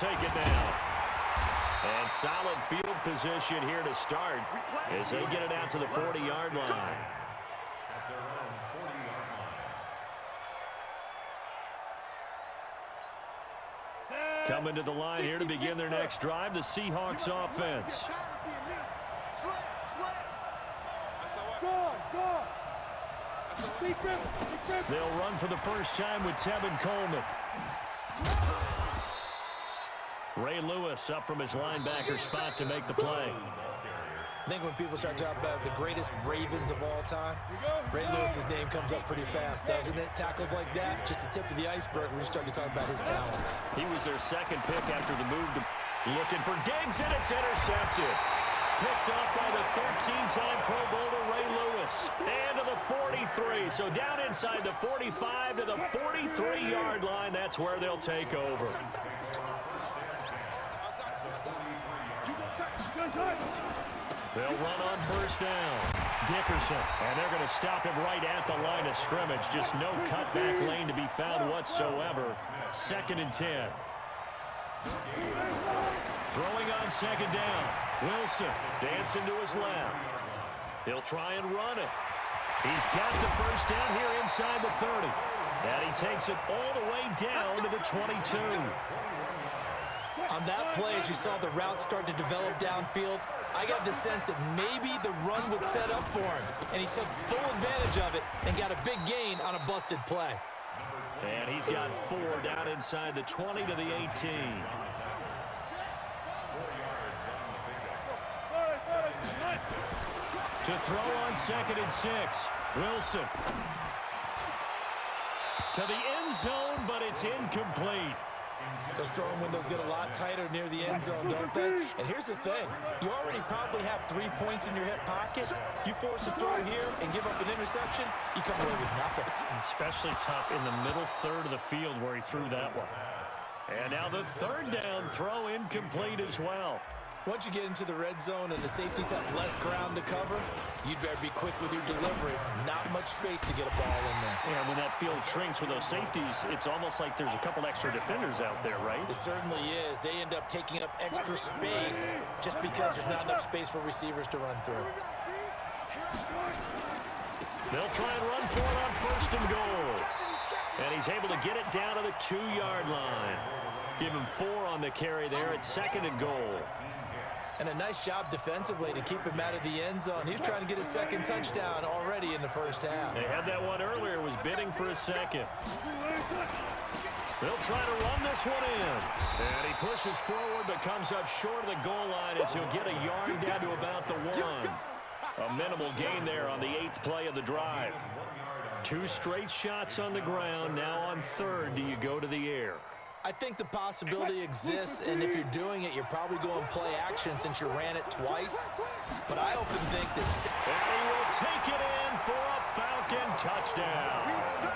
Take it down. And solid field position here to start as they get it out to the 40-yard line. Coming to the line here to begin their next drive, the Seahawks offense. They'll run for the first time with Tevin Coleman. Ray Lewis up from his linebacker spot to make the play. I think when people start talking about the greatest Ravens of all time, Ray Lewis's name comes up pretty fast, doesn't it? Tackles like that, just the tip of the iceberg when you start to talk about his talents. He was their second pick after the move to looking for Diggs, and it's intercepted. Picked up by the 13-time Pro Bowler Ray Lewis. And to the 43. So down inside the 45 to the 43-yard line. That's where they'll take over. They'll run on first down. Dickerson, and they're going to stop him right at the line of scrimmage. Just no cutback lane to be found whatsoever. 2nd and 10. Throwing on second down. Wilson dancing to his left. He'll try and run it. He's got the first down here inside the 30. And he takes it all the way down to the 22. On that play, as you saw the route start to develop downfield, I got the sense that maybe the run would set up for him. And he took full advantage of it and got a big gain on a busted play. And he's got 4 down inside the 20 to the 18. To throw on 2nd and 6. Wilson. To the end zone, but it's incomplete. Those throwing windows get a lot tighter near the end zone, don't they? And here's the thing. You already probably have 3 points in your hip pocket. You force a throw here and give up an interception, you come away with nothing. Especially tough in the middle third of the field where he threw that one. And now the 3rd down throw incomplete as well. Once you get into the red zone and the safeties have less ground to cover, you'd better be quick with your delivery. Not much space to get a ball in there. Yeah, when that field shrinks with those safeties, it's almost like there's a couple extra defenders out there, right? It certainly is. They end up taking up extra space just because there's not enough space for receivers to run through. They'll try and run for it on 1st and goal. And he's able to get it down to the 2-yard line. Give him 4 on the carry there at 2nd and goal. And a nice job defensively to keep him out of the end zone. He was trying to get his 2nd touchdown already in the first half. They had that one earlier, was bidding for a 2nd. They'll try to run this one in. And he pushes forward but comes up short of the goal line as he'll get a yard down to about the 1. A minimal gain there on the 8th play of the drive. 2 straight shots on the ground. Now on 3rd, do you go to the air? I think the possibility exists, and if you're doing it, you're probably going play action since you ran it twice. But I often think this... And he will take it in for a Falcon touchdown.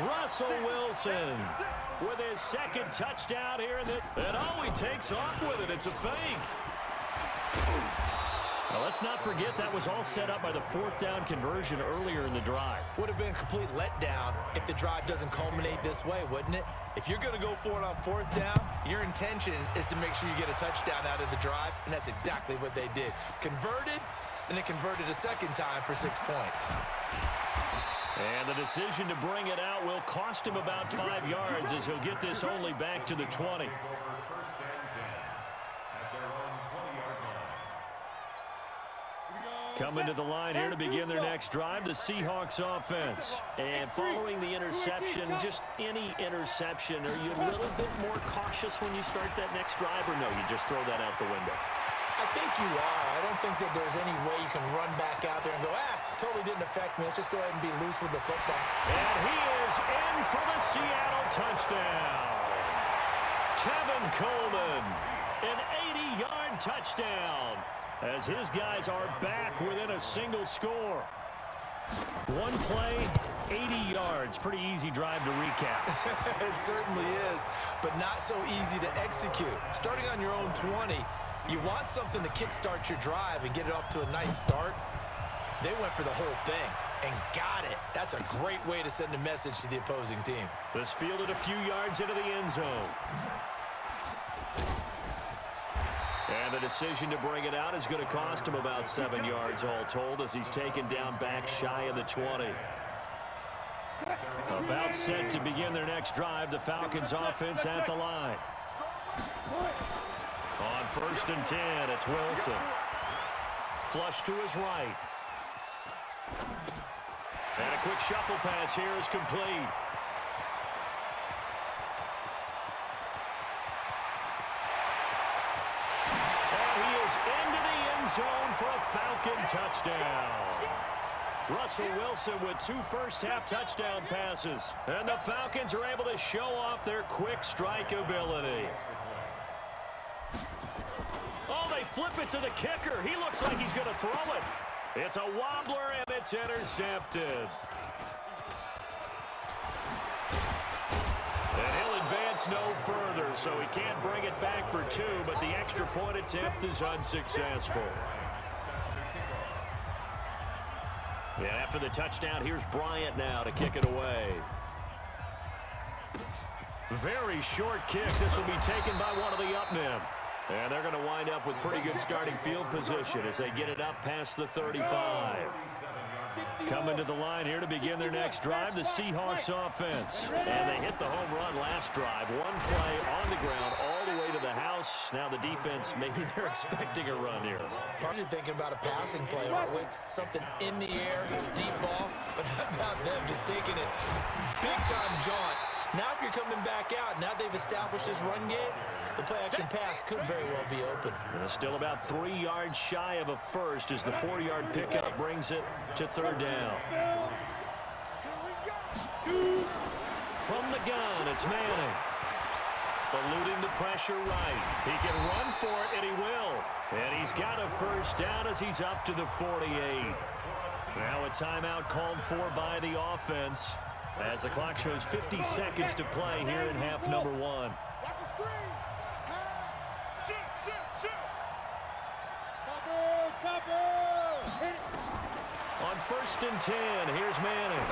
Russell Wilson with his 2nd touchdown here in the... And he takes off with it. It's a fake. Now, let's not forget that was all set up by the 4th down conversion earlier in the drive. Would have been a complete letdown if the drive doesn't culminate this way, wouldn't it? If you're going to go for it on 4th down, your intention is to make sure you get a touchdown out of the drive, and that's exactly what they did. Converted, and then converted a 2nd time for 6 points. And the decision to bring it out will cost him about 5 yards as he'll get this only back to the 20. Coming to the line here to begin their next drive, the Seahawks offense. And following the interception, just any interception, are you a little bit more cautious when you start that next drive, or no, you just throw that out the window? I think you are. I don't think that there's any way you can run back out there and go, totally didn't affect me. Let's just go ahead and be loose with the football. And he is in for the Seattle touchdown. Tevin Coleman, an 80-yard touchdown, as his guys are back within a single score. 1 play, 80 yards. Pretty easy drive to recap. It certainly is, but not so easy to execute. Starting on your own 20, you want something to kickstart your drive and get it off to a nice start. They went for the whole thing and got it. That's a great way to send a message to the opposing team. This fielded a few yards into the end zone. And the decision to bring it out is going to cost him about 7 yards all told as he's taken down back shy of the 20. About set to begin their next drive. The Falcons offense at the line. On 1st and 10, it's Wilson. Flush to his right. And a quick shuffle pass here is complete. And he is into the end zone for a Falcon touchdown. Russell Wilson with 2 first-half touchdown passes. And the Falcons are able to show off their quick strike ability. Oh, they flip it to the kicker. He looks like he's going to throw it. It's a wobbler, and it's intercepted. And he'll advance no further, so he can't bring it back for 2, but the extra point attempt is unsuccessful. And after the touchdown, here's Bryant now to kick it away. Very short kick. This will be taken by one of the up men. And they're going to wind up with pretty good starting field position as they get it up past the 35. Coming to the line here to begin their next drive, the Seahawks offense. And they hit the home run last drive. One play on the ground all the way to the house. Now the defense, maybe they're expecting a run here. Probably thinking about a passing play, aren't we? Something in the air, deep ball. But how about them just taking it big-time jaunt? Now if you're coming back out, now they've established this run game, the play-action pass could very well be open. Still about 3 yards shy of a first as the 4-yard pickup brings it to 3rd down. From the gun, it's Manning. Eluding the pressure right. He can run for it, and he will. And he's got a first down as he's up to the 48. Now a timeout called for by the offense as the clock shows 50 seconds to play here in half number 1. On 1st and 10, here's Manning.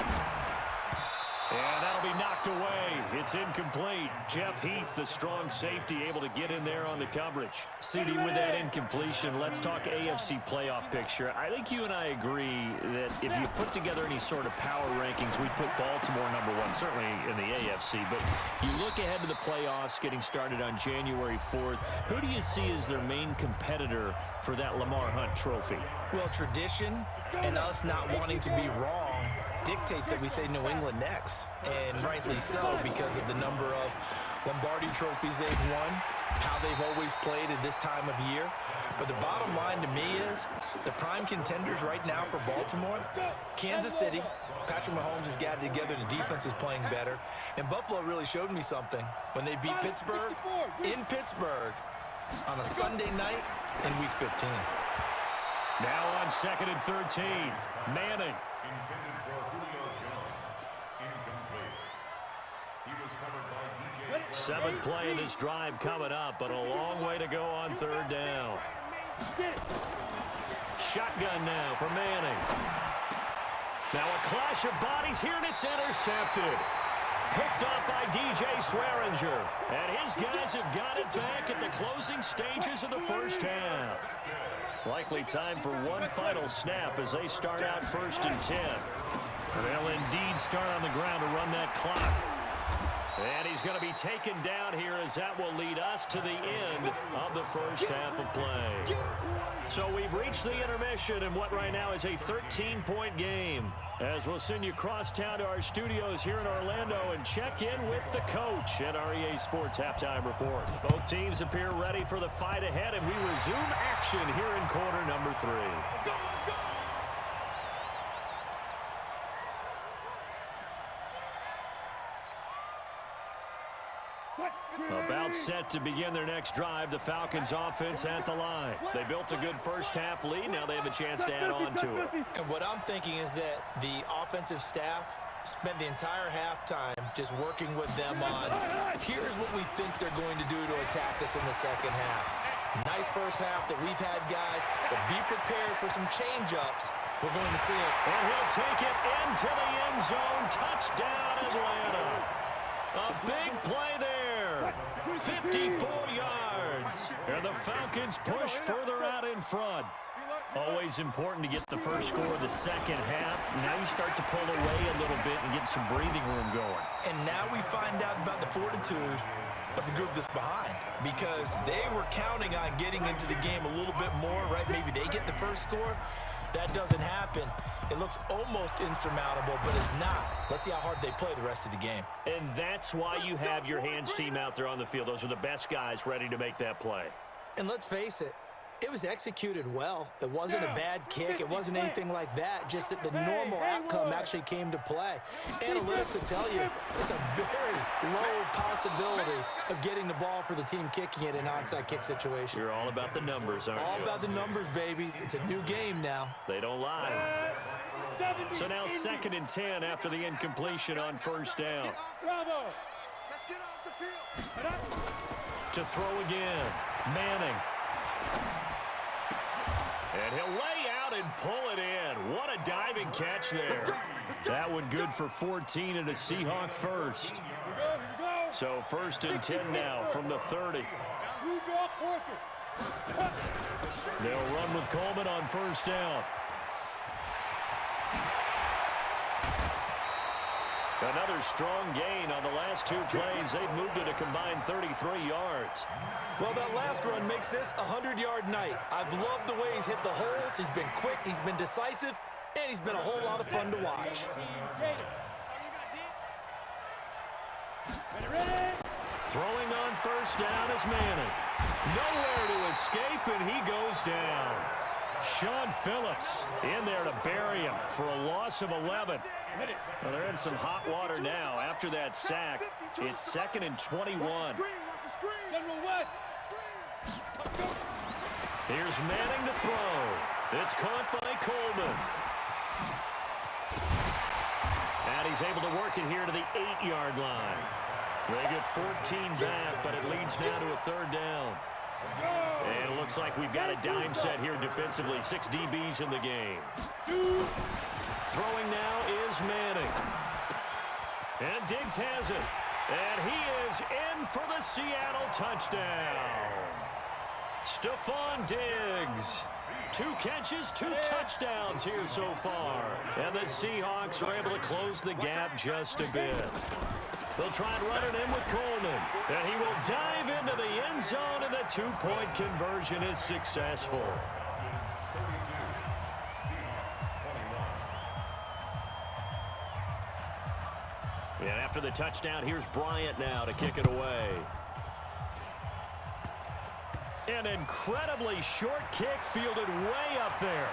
And that'll be knocked away. It's incomplete. Jeff Heath, the strong safety, able to get in there on the coverage. CD, with that incompletion, let's talk AFC playoff picture. I think you and I agree that if you put together any sort of power rankings, we'd put Baltimore #1, certainly in the AFC. But you look ahead to the playoffs getting started on January 4th. Who do you see as their main competitor for that Lamar Hunt trophy? Well, tradition and us not wanting to be wrong dictates that we say New England next, and rightly so because of the number of Lombardi trophies they've won, how they've always played at this time of year. But the bottom line to me is the prime contenders right now for Baltimore, Kansas City. Patrick Mahomes has got it together, and the defense is playing better. And Buffalo really showed me something when they beat Pittsburgh in Pittsburgh on a Sunday night in Week 15. Now on 2nd and 13, Manning. 7th play in this drive coming up, but a long way to go on 3rd down. Shotgun now for Manning. Now a clash of bodies here, and it's intercepted. Picked off by DJ Swearinger. And his guys have got it back at the closing stages of the first half. Likely time for one final snap as they start out 1st and 10. They'll indeed start on the ground to run that clock. And he's going to be taken down here as that will lead us to the end of the first half of play. So we've reached the intermission in what right now is a 13-point game. As we'll send you cross town to our studios here in Orlando and check in with the coach at REA Sports Halftime Report. Both teams appear ready for the fight ahead, and we resume action here in quarter number 3. About set to begin their next drive, the Falcons offense at the line. They built a good first half lead. Now they have a chance to add on to it. And what I'm thinking is that the offensive staff spent the entire halftime just working with them on, here's what we think they're going to do to attack us in the second half. Nice first half that we've had, guys, but be prepared for some change-ups. We're going to see it. And he'll take it into the end zone. Touchdown, Atlanta. A big play there. 54 yards. And the Falcons put front. Always important to get the first score of the second half. Now you start to pull away a little bit and get some breathing room going. And now we find out about the fortitude of the group that's behind, because they were counting on getting into the game a little bit more, right? Maybe they get the first score. That doesn't happen. It looks almost insurmountable, but it's not. Let's see how hard they play the rest of the game. And that's why you have your hands team out there on the field. Those are the best guys ready to make that play. And let's face it, it was executed well. It wasn't a bad kick. It wasn't anything like that. Just that the normal outcome actually came to play. Analytics will tell you it's a very low possibility of getting the ball for the team kicking it in an onside kick situation. You're all about the numbers, aren't you? All about the numbers, baby. It's a new game now. They don't lie. So now 2nd and 10 after the incompletion on first down. Bravo. Let's get off the field. To throw again. Manning. And he'll lay out and pull it in. What a diving catch there. That one good for 14 and a Seahawk first. So 1st and 10 now from the 30. They'll run with Coleman on first down. Another strong gain on the last 2 plays. They've moved it a combined 33 yards. Well, that last run makes this a 100-yard night. I've loved the way he's hit the holes. He's been quick, he's been decisive, and he's been a whole lot of fun to watch. Throwing on first down is Manning. Nowhere to escape, and he goes down. Sean Phillips in there to bury him for a loss of 11. Well, they're in some hot water now. After that sack, it's 2nd and 21. Here's Manning to throw. It's caught by Coleman. And he's able to work it here to the 8-yard line. They get 14 back, but it leads now to a 3rd down. And it looks like we've got a dime set here defensively. 6 DBs in the game. Throwing now is Manning. And Diggs has it. And he is in for the Seattle touchdown. Stephon Diggs. 2 catches, 2 touchdowns here so far. And the Seahawks are able to close the gap just a bit. They'll try and run it in with Coleman. And he will dive into the end zone, and the 2-point conversion is successful. And after the touchdown, here's Bryant now to kick it away. An incredibly short kick fielded way up there.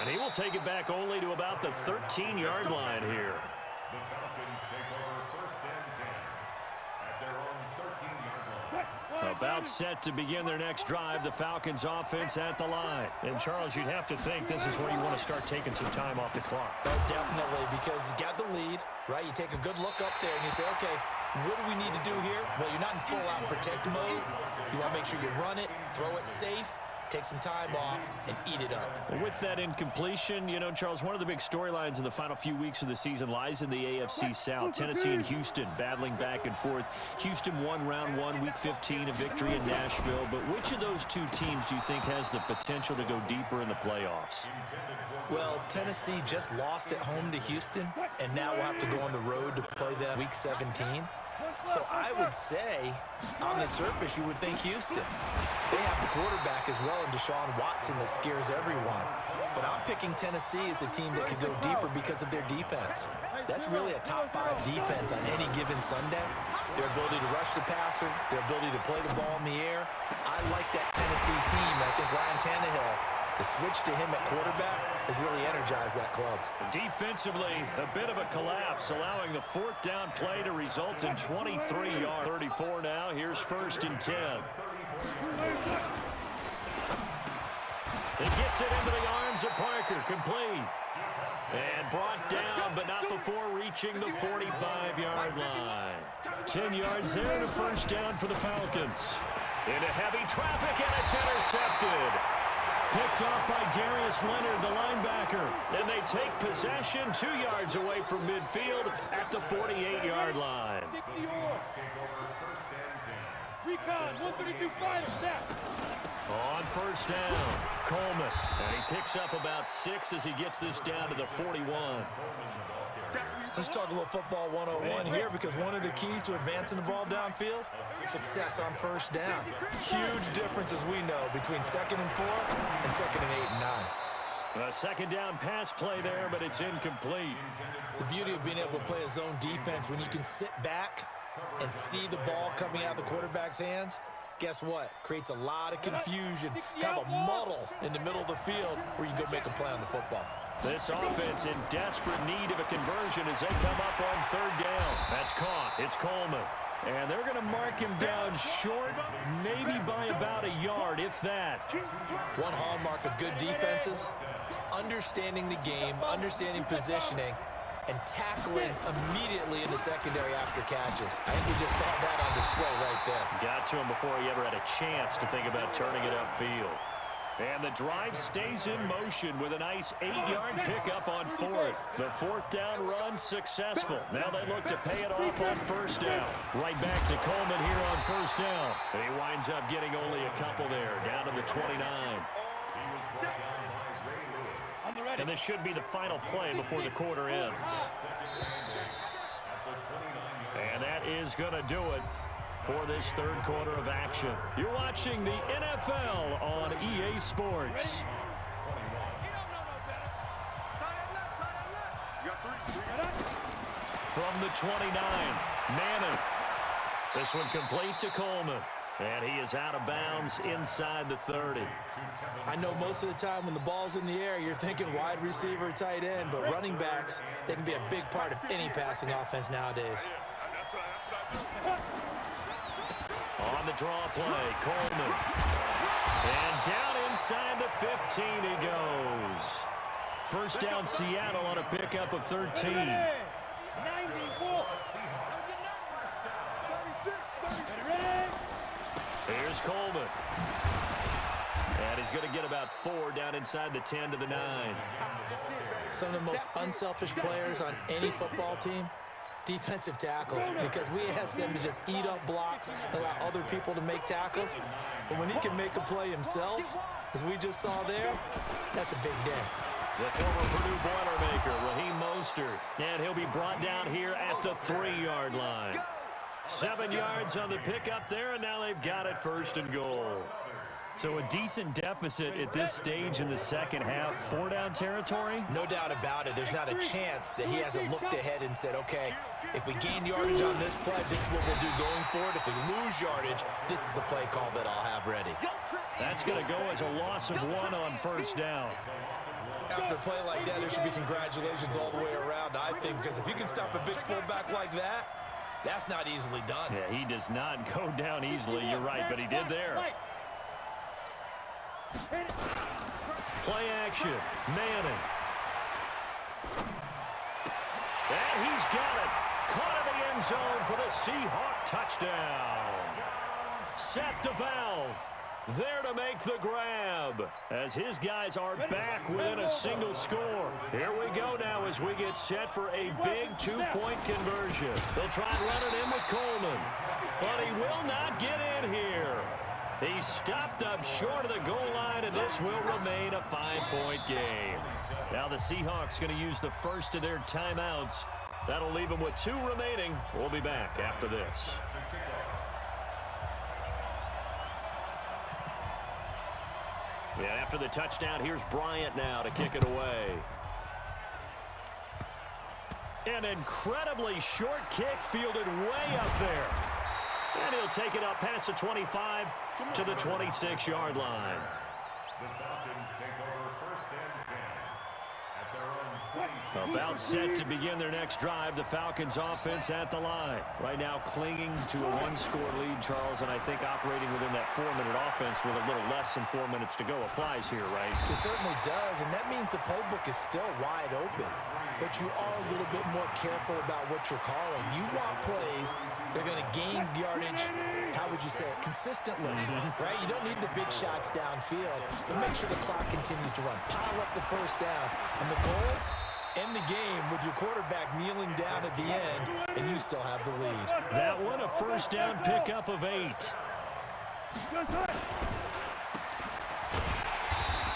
And he will take it back only to about the 13-yard line here. The Falcons take over 1st and 10 at their own 13-yard line. About set to begin their next drive, the Falcons offense at the line. And Charles, you'd have to think this is where you want to start taking some time off the clock. Oh, definitely, because you got the lead, right? You take a good look up there and you say, okay, what do we need to do here? Well, you're not in full-out protect mode. You want to make sure you run it, throw it safe, take some time off, and eat it up. With that incompletion, you know, Charles, one of the big storylines in the final few weeks of the season lies in the AFC South. Tennessee and Houston battling back and forth. Houston won round 1, week 15, a victory in Nashville. But which of those 2 teams do you think has the potential to go deeper in the playoffs? Well, Tennessee just lost at home to Houston, and now we'll have to go on the road to play them week 17. So I would say, on the surface, you would think Houston. They have the quarterback as well in Deshaun Watson that scares everyone. But I'm picking Tennessee as the team that could go deeper because of their defense. That's really a top 5 defense on any given Sunday. Their ability to rush the passer, their ability to play the ball in the air. I like that Tennessee team. I think Ryan Tannehill, the switch to him at quarterback has really energized that club. Defensively, a bit of a collapse, allowing the 4th down play to result in 23 yards. 34 now. Here's 1st and 10. He gets it into the arms of Parker, complete. And brought down, but not before reaching the 45-yard line. 10 yards there and a 1st down for the Falcons. Into heavy traffic, and it's intercepted. Picked off by Darius Leonard, the linebacker. And they take possession 2 yards away from midfield at the 48-yard line. Recon, 132 fighter, snap. On first down, Coleman. And he picks up about 6 as he gets this down to the 41. Let's talk a little football 101 here, because one of the keys to advancing the ball downfield, success on first down. Huge difference, as we know, between 2nd and 4 and 2nd and 8 and 9. A second down pass play there, but it's incomplete. The beauty of being able to play a zone defense, when you can sit back and see the ball coming out of the quarterback's hands, guess what? Creates a lot of confusion, kind of a muddle in the middle of the field where you can go make a play on the football. This offense in desperate need of a conversion as they come up on third down. That's caught. It's Coleman. And they're going to mark him down short, maybe by about a yard, if that. One hallmark of good defenses is understanding the game, understanding positioning, and tackling immediately in the secondary after catches. I think we just saw that on display right there. Got to him before he ever had a chance to think about turning it upfield. And the drive stays in motion with a nice 8-yard pickup on 4th. The 4th down run successful. Now they look to pay it off on first down. Right back to Coleman here on first down. And he winds up getting only a couple there, down to the 29. And this should be the final play before the quarter ends. And that is going to do it for this third quarter of action. You're watching the NFL on EA Sports. From the 29, Manning. This one complete to Coleman. And he is out of bounds inside the 30. I know most of the time when the ball's in the air, you're thinking wide receiver, tight end, but running backs, they can be a big part of any passing offense nowadays. On the draw play, Coleman. And down inside the 15 he goes. First down Seattle on a pickup of 13. 94. Here's Coleman. And he's going to get about 4 down inside the 10 to the 9. Some of the most unselfish players on any football team, defensive tackles, because we ask them to just eat up blocks and allow other people to make tackles. But when he can make a play himself, as we just saw there, that's a big day. The former Purdue Boilermaker, Raheem Mostert. And he'll be brought down here at the 3-yard line. 7 yards on the pickup there, and now they've got it 1st and goal. So a decent deficit at this stage in the second half. 4-down territory? No doubt about it. There's not a chance that he hasn't looked ahead and said, okay, if we gain yardage on this play, this is what we'll do going forward. If we lose yardage, this is the play call that I'll have ready. That's going to go as a loss of 1 on first down. After a play like that, there should be congratulations all the way around, I think, because if you can stop a big fullback like that, that's not easily done. Yeah, he does not go down easily. You're right, but he did there. Play action. Manning. And he's got it. Caught in the end zone for the Seahawk touchdown. Set to Valve. There to make the grab as his guys are back within a single score. Here we go now as we get set for a big 2-point conversion. They'll try and run it in with Coleman, but he will not get in here. He stopped up short of the goal line, and this will remain a 5-point game. Now the Seahawks going to use the first of their timeouts. That'll leave them with 2 remaining. We'll be back after this. Yeah, after the touchdown, here's Bryant now to kick it away. An incredibly short kick fielded way up there. And he'll take it up past the 25 to the 26-yard line. The Falcons take over 1st and 10 at their own 26. About set to begin their next drive, the Falcons offense at the line. Right now clinging to a 1-score lead, Charles, and I think operating within that 4-minute offense with a little less than 4 minutes to go applies here, right? It certainly does, and that means the playbook is still wide open. But you are a little bit more careful about what you're calling. You want plays that are going to gain yardage how would you say it, consistently, right? You don't need the big shots downfield, but make sure the clock continues to run. Pile up the first downs. And the goal, end the game with your quarterback kneeling down at the end, and you still have the lead. That one, a first down pickup of 8.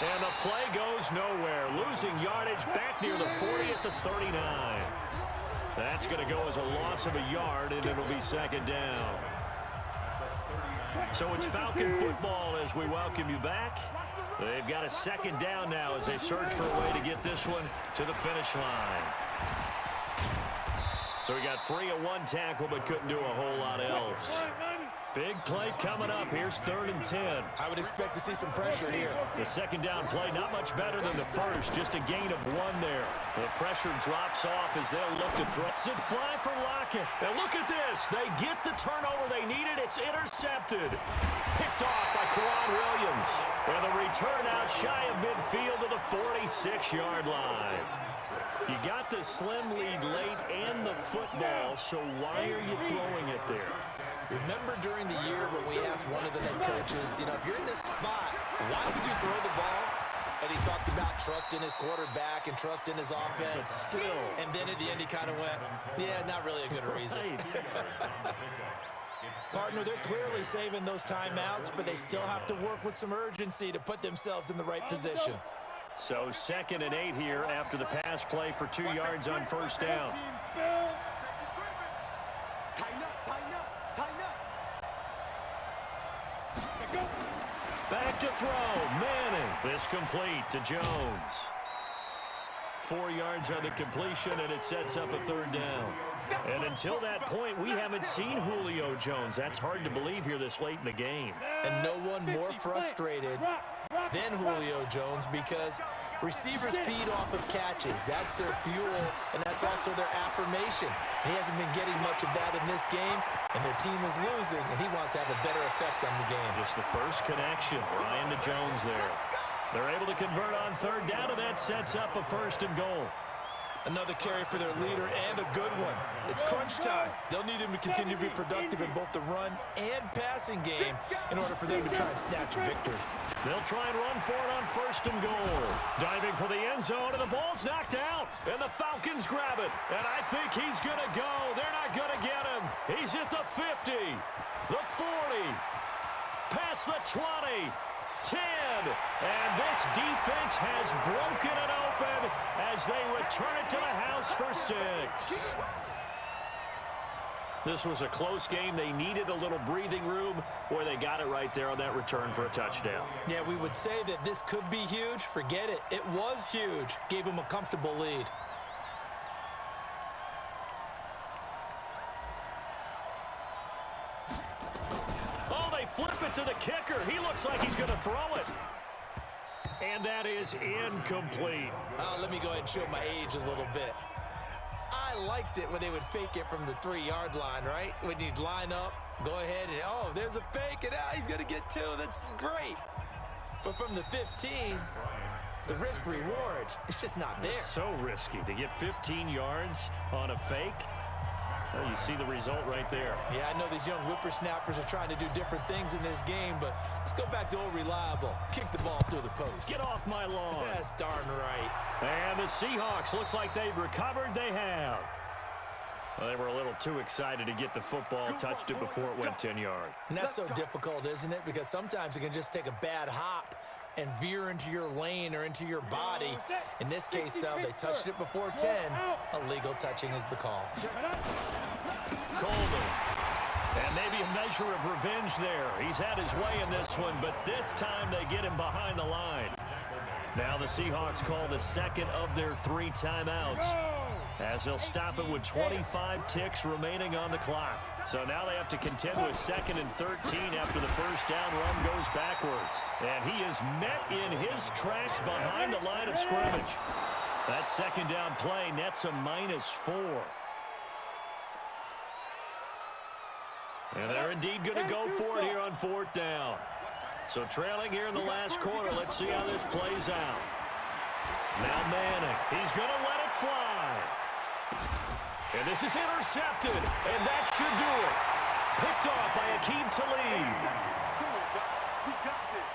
And the play goes nowhere. Losing yardage back near the 40 at the 39. That's going to go as a loss of a yard, and it'll be second down. So it's Falcon football as we welcome you back. They've got a second down now as they search for a way to get this one to the finish line. So he got free of one tackle but couldn't do a whole lot else. Big play coming up. Here's 3rd and 10. I would expect to see some pressure here. The second down play not much better than the first. Just a gain of 1 there. The pressure drops off as they'll look to throw. It's a fly for Lockett. And look at this. They get the turnover they needed. It's intercepted. Picked off by Kwan Williams. And the return out shy of midfield to the 46-yard line. You got the slim lead late and the football, so why are you throwing it there? Remember during the year when we asked one of the head coaches, you know, if you're in this spot, why would you throw the ball? And he talked about trust in his quarterback and trust in his offense. Still. And then at the end he kind of went, yeah, not really a good reason. Partner, they're clearly saving those timeouts, but they still have to work with some urgency to put themselves in the right position. So 2nd and 8 here after the pass play for 2 yards on first down. Back to throw. Manning. This complete to Jones. 4 yards on the completion, and it sets up a 3rd down. And until that point, we haven't seen Julio Jones. That's hard to believe here this late in the game. And no one more frustrated than Julio Jones because receivers feed off of catches. That's their fuel, and that's also their affirmation. And he hasn't been getting much of that in this game, and their team is losing, and he wants to have a better effect on the game. Just the first connection. Ryan to Jones there. They're able to convert on 3rd down, and that sets up a 1st and goal. Another carry for their leader, and a good one. It's crunch time. They'll need him to continue to be productive in both the run and passing game in order for them to try and snatch a victory. They'll try and run for it on 1st and goal. Diving for the end zone, and the ball's knocked out, and the Falcons grab it. And I think he's going to go. They're not going to get him. He's at the 50, the 40, past the 20, 10, and this defense has broken it open as they return it to the house for 6. This was a close game. They needed a little breathing room, where they got it right there on that return for a touchdown. Yeah, we would say that this could be huge. Forget it. It was huge. Gave them a comfortable lead. Flip it to the kicker. He looks like he's going to throw it. And that is incomplete. Let me go ahead and show my age a little bit. I liked it when they would fake it from the 3-yard line, right? When you'd line up, go ahead and, oh, there's a fake, and he's going to get 2. That's great. But from the 15, the risk-reward, it's just not there. It's so risky to get 15 yards on a fake. Well, you see the result right there. Yeah, I know these young whippersnappers are trying to do different things in this game, but let's go back to old reliable. Kick the ball through the post. Get off my lawn. That's darn right. And the Seahawks, looks like they've recovered. They have. Well, they were a little too excited to get the football, touched it before it went 10 yards. And that's so difficult, isn't it? Because sometimes it can just take a bad hop and veer into your lane or into your body. In this case, though, they touched it before 10. Illegal touching is the call. Coleman. And maybe a measure of revenge there. He's had his way in this one, but this time they get him behind the line. Now the Seahawks call the second of their 3 timeouts, as they'll stop it with 25 ticks remaining on the clock. So now they have to contend with 2nd and 13 after the first down run goes backwards. And he is met in his tracks behind the line of scrimmage. That second down play nets a -4. And they're indeed going to go for it here on 4th down. So trailing here in the last quarter, let's see how this plays out. Now Manning, he's going to let it fly. And this is intercepted, and that should do it. Picked off by Akeem Talib. Come on, Doc. We got this.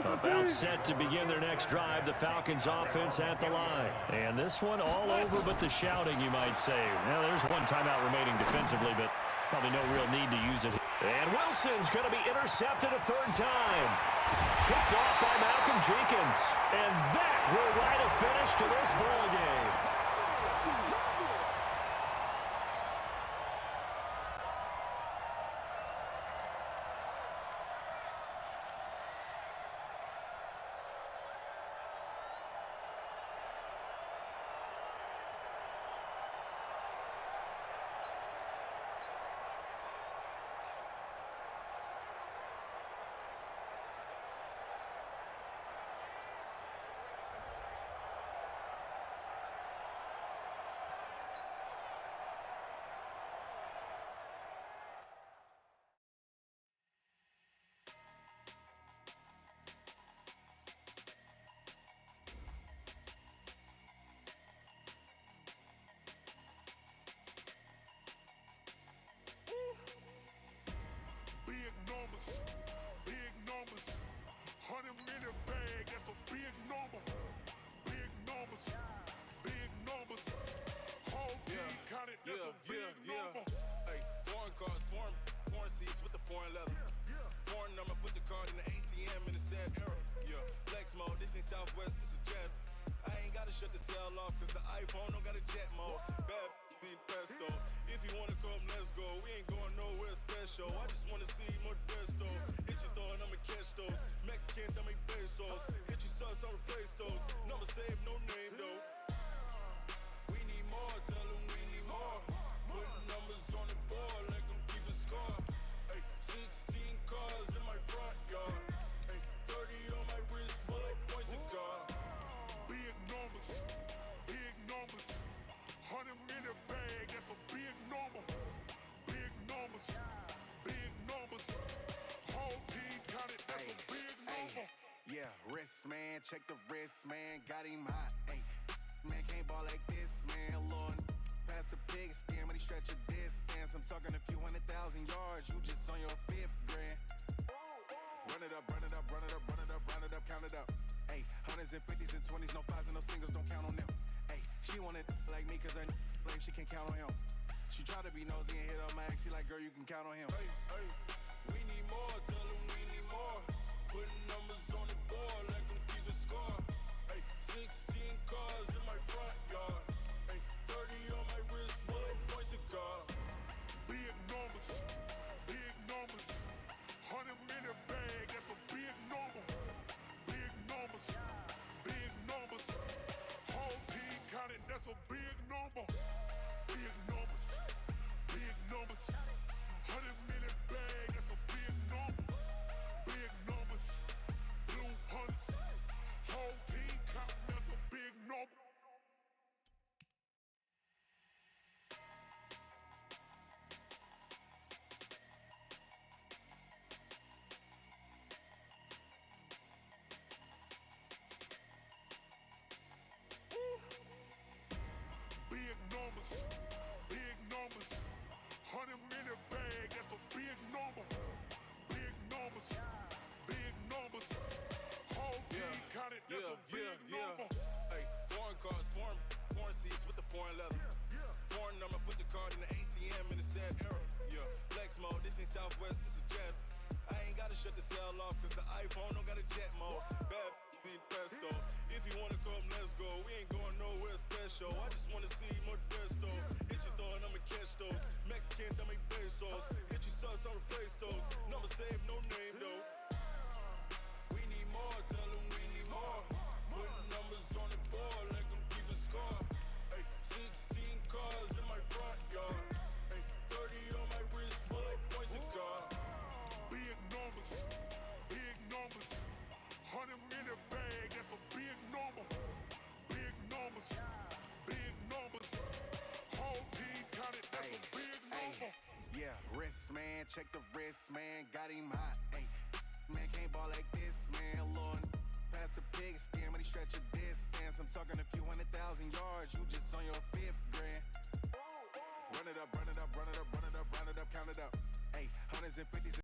About set to begin their next drive, the Falcons offense at the line. And this one all over but the shouting, you might say. Well, there's one timeout remaining defensively, but probably no real need to use it. And Wilson's going to be intercepted a third time. Picked off by Malcolm Jenkins. And that will write a finish to this ball game. Big numbers, 100-minute bag, that's a big number. Big numbers, whole team counted, that's a big number. Hey, foreign cars, foreign seats with the foreign leather. Foreign number, put the card in the ATM in the sad era. Yeah, flex mode, this ain't Southwest, this a jet. I ain't gotta shut the cell off, cause the iPhone don't got a jet mode. Bad being pesto. If you wanna come, let's go. We ain't going nowhere special. I just wanna see more desto. Hit your thought, I'ma catch those. Mexican, dummy pesos. Hit your sus, I'll replace those. Number save, no name though. We need more, tell them we need more. Putting numbers on the board like I'm keeping score. Ay, 16 cars in my front yard. Ay, 30 on my wrist, while I point to God. Big numbers, 100-minute bag, that's a big number. Big numbers, whole team counted, that's a big number. Yeah, wrist man, check the wrist man, got him hot. Ay, man can't ball like this, man. Lord, past the pig skin, but he stretch a distance. I'm talking a few 100,000 yards, you just on your 5th grand. Run it up, count it up. Ay, hundreds and 50s and 20s, no 5s and no singles, don't count on them. Ay, she wanted like me, cause her blame, she can't count on him. She try to be nosy and hit up my ex, she like, girl, you can count on him. Hey, we need more, tell them we need more. Putting numbers on the board like I'm keeping score. Ay, 16 cars in my front yard. Ay, 30 on my wrist, while I point to God. big numbers, 100-minute bag, that's a big number. Big numbers, whole team counted, that's a big number. Big numbers, 100-minute bag, that's a big number. Big numbers, blue hunters, whole team counting, that's a big number. Big numbers, 100-minute bag, that's a big number. Big numbers, whole team counted, that's a big number. Hey, foreign cars, foreign seats with the foreign leather. Foreign number, put the card in the ATM in the sad era. Yeah, flex mode, this ain't Southwest, this a jet. I ain't gotta shut the cell off, cause the iPhone don't got a jet mode. Bad being pesto. If you wanna come, let's go. We ain't going nowhere special. I just wanna see more desto. Hit your thought, I'ma catch those. Mexican, dummy pesos. Hit your sus, I'll replace those. Number save, no name though. We need more, tell them we need more. Putting numbers on the board like I'm keeping score. Ay, 16 cars in my front yard. Ay, 30 on my wrist, while I point to God. Big numbers, 100-minute bag, that's a big number. Big numbers, whole team counted, that's a big number. Yeah, wrist man, check the wrist man, got him hot. Ay, man can't ball like this, man. Lord, past the pig skin when he stretch your distance. I'm talking a few 100,000 yards, you just on your 5th grand. Run it up, run it up, run it up, run it up, run it up, count it up. Hey, hundreds and fifties.